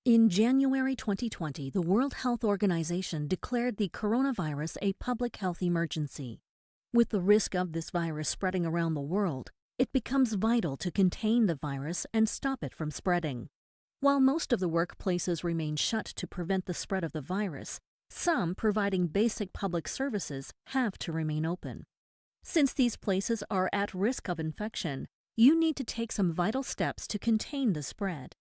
In January 2020, the World Health Organization declared the coronavirus a public health emergency. With the risk of this virus spreading around the world, it becomes vital to contain the virus and stop it from spreading. While most of the workplaces remain shut to prevent the spread of the virus, some providing basic public services have to remain open. Since these places are at risk of infection, you need to take some vital steps to contain the spread.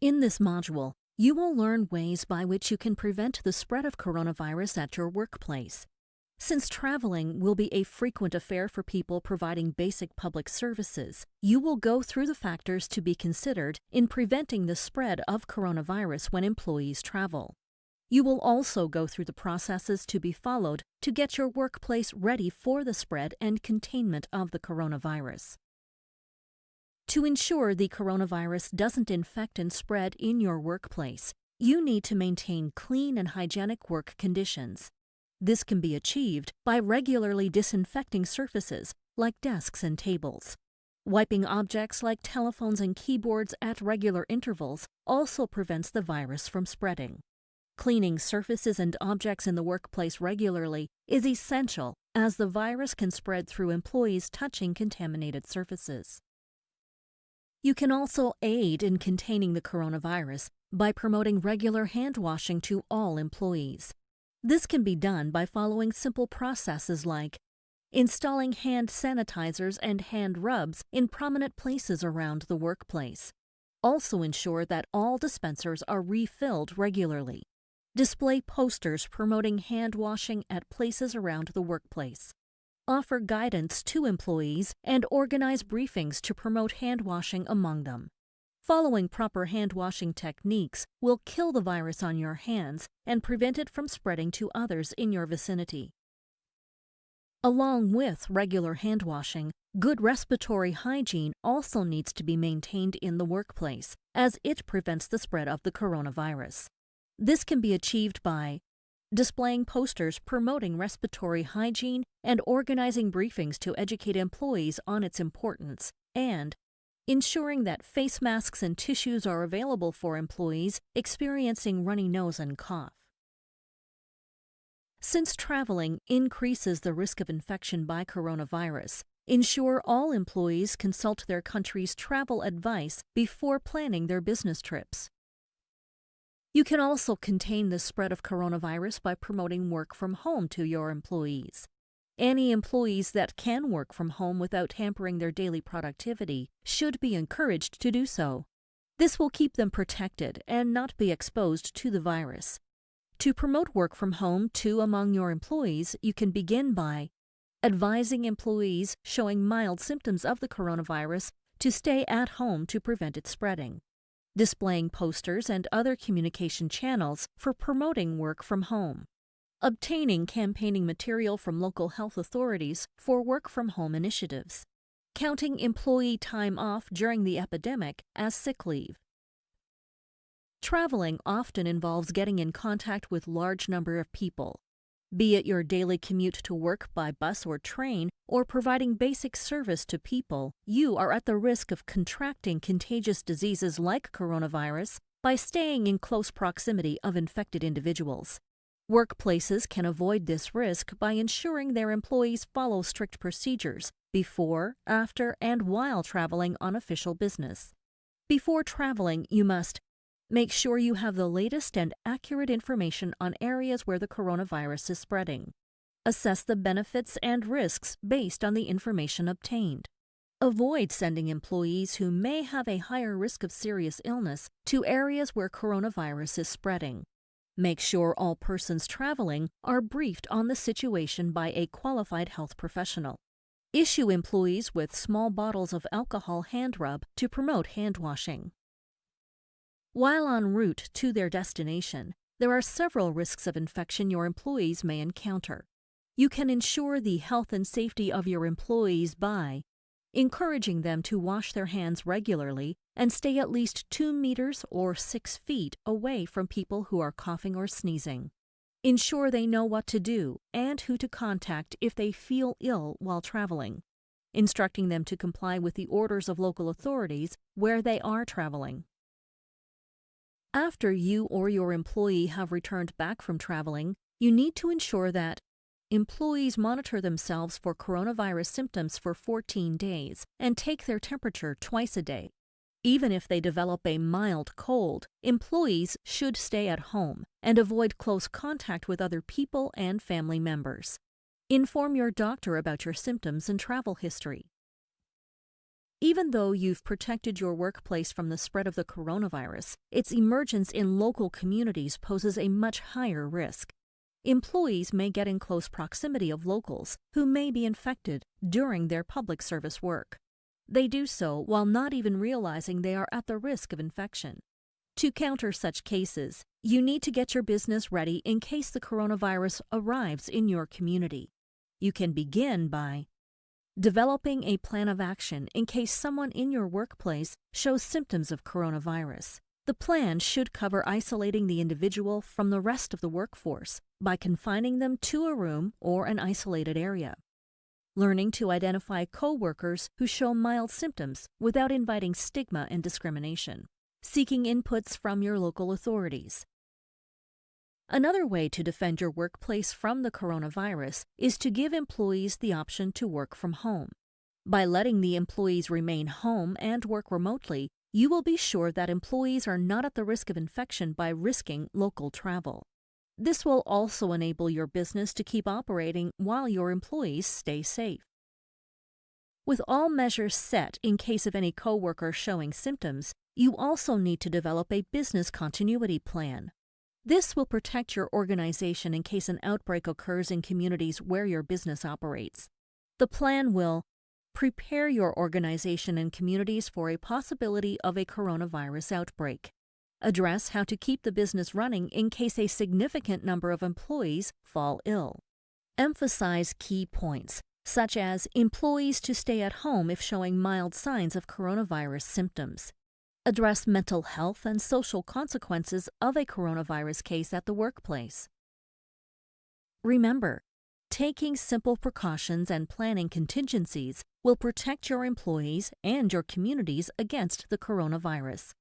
In this module, you will learn ways by which you can prevent the spread of coronavirus at your workplace. Since traveling will be a frequent affair for people providing basic public services, you will go through the factors to be considered in preventing the spread of coronavirus when employees travel. You will also go through the processes to be followed to get your workplace ready for the spread and containment of the coronavirus. To ensure the coronavirus doesn't infect and spread in your workplace, you need to maintain clean and hygienic work conditions. This can be achieved by regularly disinfecting surfaces like desks and tables. Wiping objects like telephones and keyboards at regular intervals also prevents the virus from spreading. Cleaning surfaces and objects in the workplace regularly is essential, as the virus can spread through employees touching contaminated surfaces. You can also aid in containing the coronavirus by promoting regular hand washing to all employees. This can be done by following simple processes like installing hand sanitizers and hand rubs in prominent places around the workplace. Also ensure that all dispensers are refilled regularly. Display posters promoting hand washing at places around the workplace. Offer guidance to employees and organize briefings to promote hand washing among them. Following proper hand washing techniques will kill the virus on your hands and prevent it from spreading to others in your vicinity. Along with regular hand washing, good respiratory hygiene also needs to be maintained in the workplace, as it prevents the spread of the coronavirus. This can be achieved by displaying posters promoting respiratory hygiene and organizing briefings to educate employees on its importance, and ensuring that face masks and tissues are available for employees experiencing runny nose and cough. Since traveling increases the risk of infection by coronavirus, ensure all employees consult their country's travel advice before planning their business trips. You can also contain the spread of coronavirus by promoting work from home to your employees. Any employees that can work from home without hampering their daily productivity should be encouraged to do so. This will keep them protected and not be exposed to the virus. To promote work from home too among your employees, you can begin by advising employees showing mild symptoms of the coronavirus to stay at home to prevent it spreading. Displaying posters and other communication channels for promoting work from home. Obtaining campaigning material from local health authorities for work-from-home initiatives. Counting employee time off during the epidemic as sick leave. Traveling often involves getting in contact with large number of people. Be it your daily commute to work by bus or train, or providing basic service to people, you are at the risk of contracting contagious diseases like coronavirus by staying in close proximity of infected individuals. Workplaces can avoid this risk by ensuring their employees follow strict procedures before, after, and while traveling on official business. Before traveling, you must make sure you have the latest and accurate information on areas where the coronavirus is spreading. Assess the benefits and risks based on the information obtained. Avoid sending employees who may have a higher risk of serious illness to areas where coronavirus is spreading. Make sure all persons traveling are briefed on the situation by a qualified health professional. Issue employees with small bottles of alcohol hand rub to promote hand washing. While en route to their destination, there are several risks of infection your employees may encounter. You can ensure the health and safety of your employees by encouraging them to wash their hands regularly and stay at least 2 meters or 6 feet away from people who are coughing or sneezing. Ensure they know what to do and who to contact if they feel ill while traveling, instructing them to comply with the orders of local authorities where they are traveling. After you or your employee have returned back from traveling, you need to ensure that employees monitor themselves for coronavirus symptoms for 14 days and take their temperature twice a day. Even if they develop a mild cold, employees should stay at home and avoid close contact with other people and family members. Inform your doctor about your symptoms and travel history. Even though you've protected your workplace from the spread of the coronavirus, its emergence in local communities poses a much higher risk. Employees may get in close proximity of locals who may be infected during their public service work. They do so while not even realizing they are at the risk of infection. To counter such cases, you need to get your business ready in case the coronavirus arrives in your community. You can begin by developing a plan of action in case someone in your workplace shows symptoms of coronavirus. The plan should cover isolating the individual from the rest of the workforce by confining them to a room or an isolated area. Learning to identify coworkers who show mild symptoms without inviting stigma and discrimination. Seeking inputs from your local authorities. Another way to defend your workplace from the coronavirus is to give employees the option to work from home. By letting the employees remain home and work remotely, you will be sure that employees are not at the risk of infection by risking local travel. This will also enable your business to keep operating while your employees stay safe. With all measures set in case of any coworker showing symptoms, you also need to develop a business continuity plan. This will protect your organization in case an outbreak occurs in communities where your business operates. The plan will prepare your organization and communities for a possibility of a coronavirus outbreak. Address how to keep the business running in case a significant number of employees fall ill. Emphasize key points, such as employees to stay at home if showing mild signs of coronavirus symptoms. Address mental health and social consequences of a coronavirus case at the workplace. Remember, taking simple precautions and planning contingencies will protect your employees and your communities against the coronavirus.